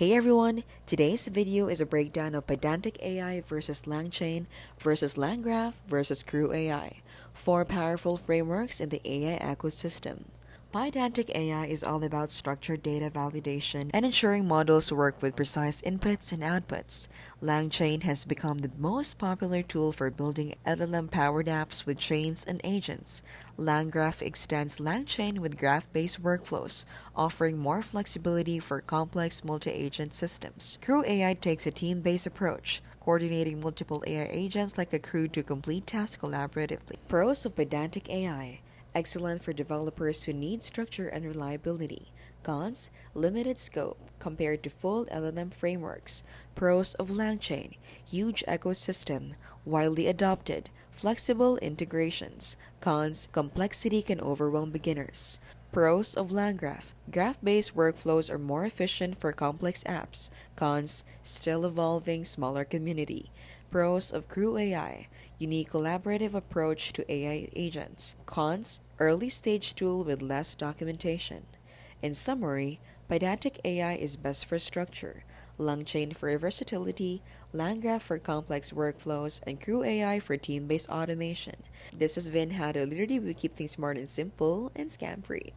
Hey everyone, today's video is a breakdown of PydanticAI versus Langchain versus Langgraph versus Crewai, four powerful frameworks in the AI ecosystem. PydanticAI is all about structured data validation and ensuring models work with precise inputs and outputs. Langchain has become the most popular tool for building LLM-powered apps with chains and agents. Langgraph extends Langchain with graph-based workflows, offering more flexibility for complex multi-agent systems. Crewai takes a team-based approach, coordinating multiple AI agents like a crew to complete tasks collaboratively. Pros of PydanticAI: excellent for developers who need structure and reliability. Cons: limited scope compared to full LLM frameworks. Pros of Langchain: huge ecosystem, widely adopted, flexible integrations. Cons: complexity can overwhelm beginners. Pros of Langgraph: graph-based workflows are more efficient for complex apps. Cons: still evolving, smaller community. Pros of Crewai: unique collaborative approach to AI agents. Cons: early stage tool with less documentation. In summary, PydanticAI is best for structure, Langchain for versatility, Langgraph for complex workflows, and Crewai for team-based automation. This has been how to literally keep things smart and simple and scam-free.